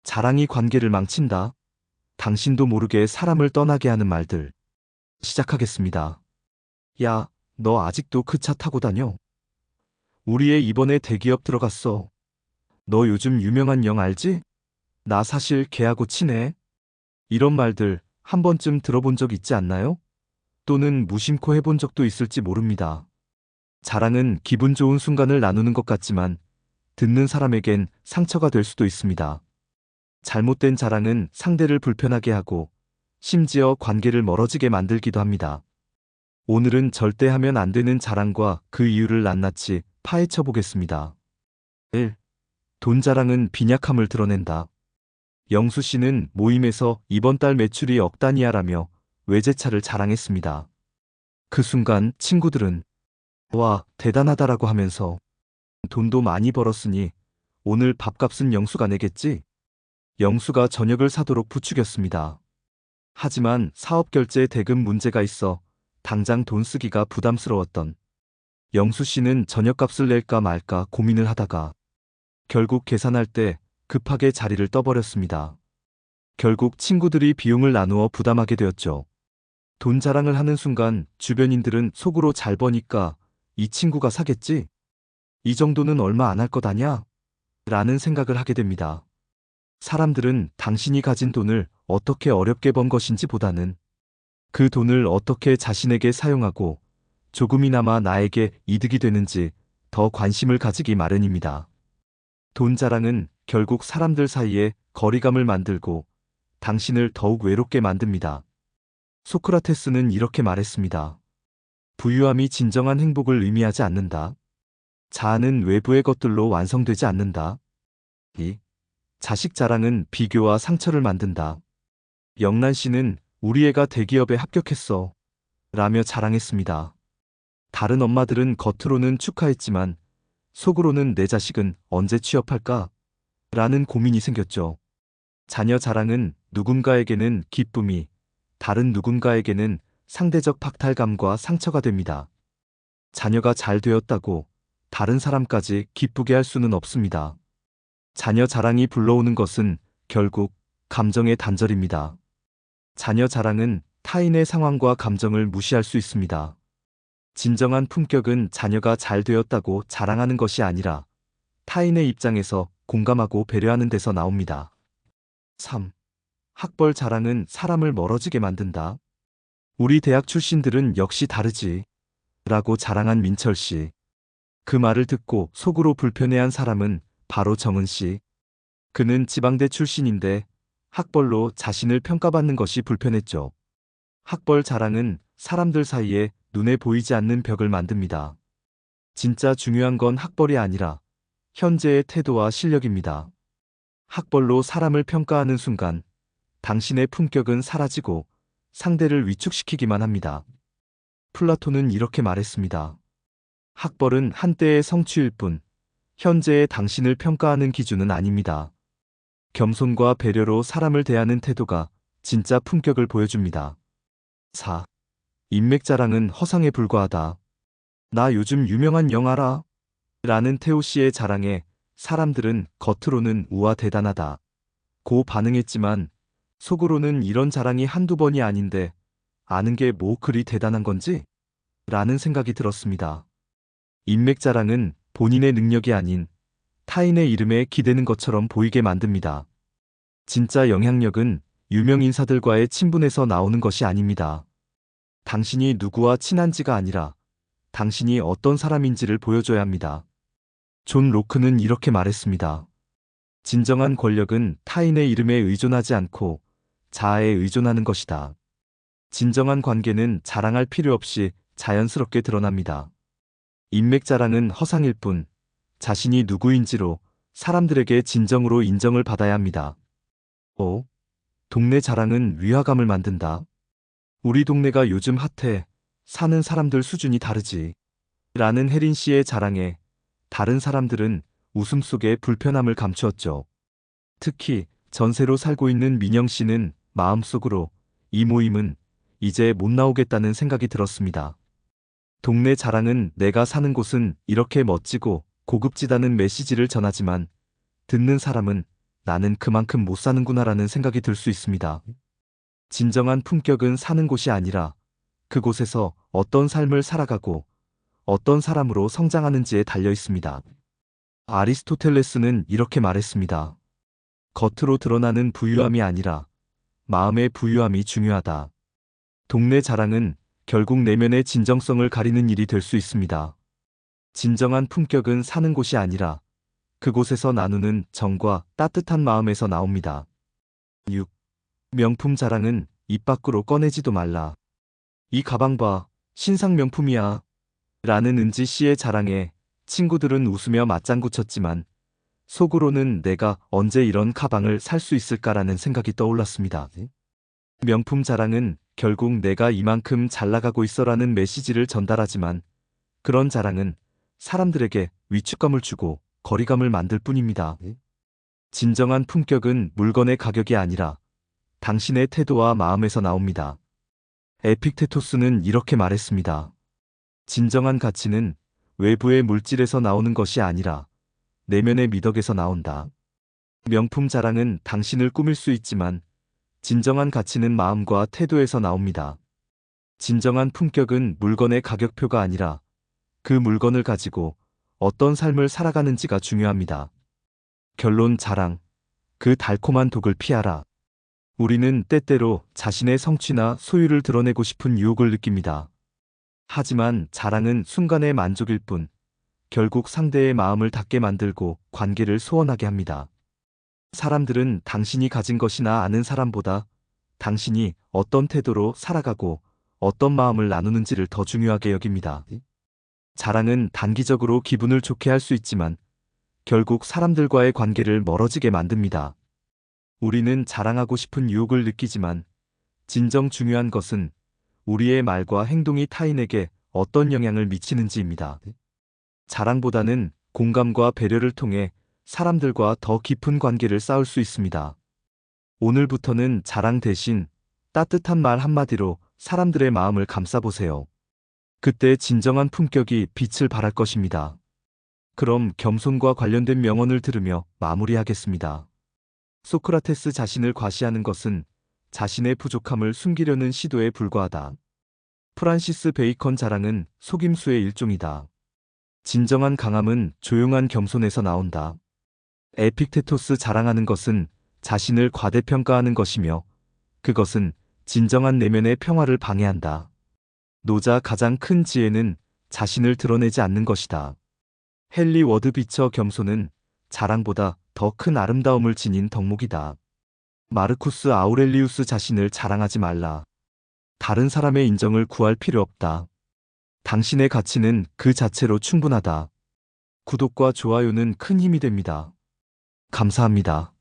자랑이 관계를 망친다. 당신도 모르게 사람을 떠나게 하는 말들. 시작하겠습니다. 야, 너 아직도 그 차 타고 다녀? 우리 애 이번에 대기업 들어갔어. 너 요즘 유명한 영 알지? 나 사실 걔하고 친해. 이런 말들 한 번쯤 들어본 적 있지 않나요? 또는 무심코 해본 적도 있을지 모릅니다. 자랑은 기분 좋은 순간을 나누는 것 같지만 듣는 사람에겐 상처가 될 수도 있습니다. 잘못된 자랑은 상대를 불편하게 하고 심지어 관계를 멀어지게 만들기도 합니다. 오늘은 절대 하면 안 되는 자랑과 그 이유를 낱낱이 파헤쳐 보겠습니다. 1. 돈 자랑은 빈약함을 드러낸다. 영수 씨는 모임에서 이번 달 매출이 억 단위야라며 외제차를 자랑했습니다. 그 순간 친구들은 와, 대단하다라고 하면서 돈도 많이 벌었으니 오늘 밥값은 영수가 내겠지? 영수가 저녁을 사도록 부추겼습니다. 하지만 사업 결제 대금 문제가 있어 당장 돈 쓰기가 부담스러웠던 영수 씨는 저녁값을 낼까 말까 고민을 하다가 결국 계산할 때 급하게 자리를 떠버렸습니다. 결국 친구들이 비용을 나누어 부담하게 되었죠. 돈 자랑을 하는 순간 주변인들은 속으로 잘 버니까 이 친구가 사겠지? 이 정도는 얼마 안 할 것 아냐? 라는 생각을 하게 됩니다. 사람들은 당신이 가진 돈을 어떻게 어렵게 번 것인지 보다는 그 돈을 어떻게 자신에게 사용하고 조금이나마 나에게 이득이 되는지 더 관심을 가지기 마련입니다. 돈 자랑은 결국 사람들 사이에 거리감을 만들고 당신을 더욱 외롭게 만듭니다. 소크라테스는 이렇게 말했습니다. 부유함이 진정한 행복을 의미하지 않는다. 자아는 외부의 것들로 완성되지 않는다. 2. 자식 자랑은 비교와 상처를 만든다. 영란 씨는 우리 애가 대기업에 합격했어. 라며 자랑했습니다. 다른 엄마들은 겉으로는 축하했지만 속으로는 내 자식은 언제 취업할까? 라는 고민이 생겼죠. 자녀 자랑은 누군가에게는 기쁨이, 다른 누군가에게는 상대적 박탈감과 상처가 됩니다. 자녀가 잘 되었다고 다른 사람까지 기쁘게 할 수는 없습니다. 자녀 자랑이 불러오는 것은 결국 감정의 단절입니다. 자녀 자랑은 타인의 상황과 감정을 무시할 수 있습니다. 진정한 품격은 자녀가 잘 되었다고 자랑하는 것이 아니라 타인의 입장에서 공감하고 배려하는 데서 나옵니다. 3. 학벌 자랑은 사람을 멀어지게 만든다. 우리 대학 출신들은 역시 다르지. 라고 자랑한 민철 씨. 그 말을 듣고 속으로 불편해한 사람은 바로 정은 씨. 그는 지방대 출신인데 학벌로 자신을 평가받는 것이 불편했죠. 학벌 자랑은 사람들 사이에 눈에 보이지 않는 벽을 만듭니다. 진짜 중요한 건 학벌이 아니라 현재의 태도와 실력입니다. 학벌로 사람을 평가하는 순간 당신의 품격은 사라지고 상대를 위축시키기만 합니다. 플라톤은 이렇게 말했습니다. 학벌은 한때의 성취일 뿐 현재의 당신을 평가하는 기준은 아닙니다. 겸손과 배려로 사람을 대하는 태도가 진짜 품격을 보여줍니다. 4. 인맥 자랑은 허상에 불과하다. 나 요즘 유명한 영 알아? 라는 태호 씨의 자랑에 사람들은 겉으로는 우와 대단하다 고 반응했지만 속으로는 이런 자랑이 한두 번이 아닌데 아는 게 뭐 그리 대단한 건지? 라는 생각이 들었습니다. 인맥 자랑은 본인의 능력이 아닌 타인의 이름에 기대는 것처럼 보이게 만듭니다. 진짜 영향력은 유명 인사들과의 친분에서 나오는 것이 아닙니다. 당신이 누구와 친한지가 아니라 당신이 어떤 사람인지를 보여줘야 합니다. 존 로크는 이렇게 말했습니다. 진정한 권력은 타인의 이름에 의존하지 않고 자아에 의존하는 것이다. 진정한 관계는 자랑할 필요 없이 자연스럽게 드러납니다. 인맥 자랑은 허상일 뿐 자신이 누구인지로 사람들에게 진정으로 인정을 받아야 합니다. 5. 동네 자랑은 위화감을 만든다. 우리 동네가 요즘 핫해. 사는 사람들 수준이 다르지. 라는 혜린 씨의 자랑에 다른 사람들은 웃음 속에 불편함을 감추었죠. 특히 전세로 살고 있는 민영 씨는 마음속으로 이 모임은 이제 못 나오겠다는 생각이 들었습니다. 동네 자랑은 내가 사는 곳은 이렇게 멋지고 고급지다는 메시지를 전하지만 듣는 사람은 나는 그만큼 못 사는구나라는 생각이 들 수 있습니다. 진정한 품격은 사는 곳이 아니라 그곳에서 어떤 삶을 살아가고 어떤 사람으로 성장하는지에 달려 있습니다. 아리스토텔레스는 이렇게 말했습니다. 겉으로 드러나는 부유함이 아니라 마음의 부유함이 중요하다. 동네 자랑은 결국 내면의 진정성을 가리는 일이 될 수 있습니다. 진정한 품격은 사는 곳이 아니라 그곳에서 나누는 정과 따뜻한 마음에서 나옵니다. 6. 명품 자랑은 입 밖으로 꺼내지도 말라. 이 가방 봐, 신상 명품이야. 라는 은지 씨의 자랑에 친구들은 웃으며 맞장구 쳤지만 속으로는 내가 언제 이런 가방을 살 수 있을까라는 생각이 떠올랐습니다. 명품 자랑은 결국 내가 이만큼 잘 나가고 있어라는 메시지를 전달하지만 그런 자랑은 사람들에게 위축감을 주고 거리감을 만들 뿐입니다. 진정한 품격은 물건의 가격이 아니라 당신의 태도와 마음에서 나옵니다. 에픽테토스는 이렇게 말했습니다. 진정한 가치는 외부의 물질에서 나오는 것이 아니라 내면의 미덕에서 나온다. 명품 자랑은 당신을 꾸밀 수 있지만 진정한 가치는 마음과 태도에서 나옵니다. 진정한 품격은 물건의 가격표가 아니라 그 물건을 가지고 어떤 삶을 살아가는지가 중요합니다. 결론 자랑. 그 달콤한 독을 피하라. 우리는 때때로 자신의 성취나 소유를 드러내고 싶은 유혹을 느낍니다. 하지만 자랑은 순간의 만족일 뿐 결국 상대의 마음을 닫게 만들고 관계를 소원하게 합니다. 사람들은 당신이 가진 것이나 아는 사람보다 당신이 어떤 태도로 살아가고 어떤 마음을 나누는지를 더 중요하게 여깁니다. 자랑은 단기적으로 기분을 좋게 할 수 있지만 결국 사람들과의 관계를 멀어지게 만듭니다. 우리는 자랑하고 싶은 유혹을 느끼지만 진정 중요한 것은 우리의 말과 행동이 타인에게 어떤 영향을 미치는지입니다. 자랑보다는 공감과 배려를 통해 사람들과 더 깊은 관계를 쌓을 수 있습니다. 오늘부터는 자랑 대신 따뜻한 말 한마디로 사람들의 마음을 감싸보세요. 그때 진정한 품격이 빛을 발할 것입니다. 그럼 겸손과 관련된 명언을 들으며 마무리하겠습니다. 소크라테스 자신을 과시하는 것은 자신의 부족함을 숨기려는 시도에 불과하다. 프란시스 베이컨 자랑은 속임수의 일종이다. 진정한 강함은 조용한 겸손에서 나온다. 에픽테토스 자랑하는 것은 자신을 과대평가하는 것이며 그것은 진정한 내면의 평화를 방해한다. 노자 가장 큰 지혜는 자신을 드러내지 않는 것이다. 헨리 워드 비처 겸손은 자랑보다 더 큰 아름다움을 지닌 덕목이다. 마르쿠스 아우렐리우스 자신을 자랑하지 말라. 다른 사람의 인정을 구할 필요 없다. 당신의 가치는 그 자체로 충분하다. 구독과 좋아요는 큰 힘이 됩니다. 감사합니다.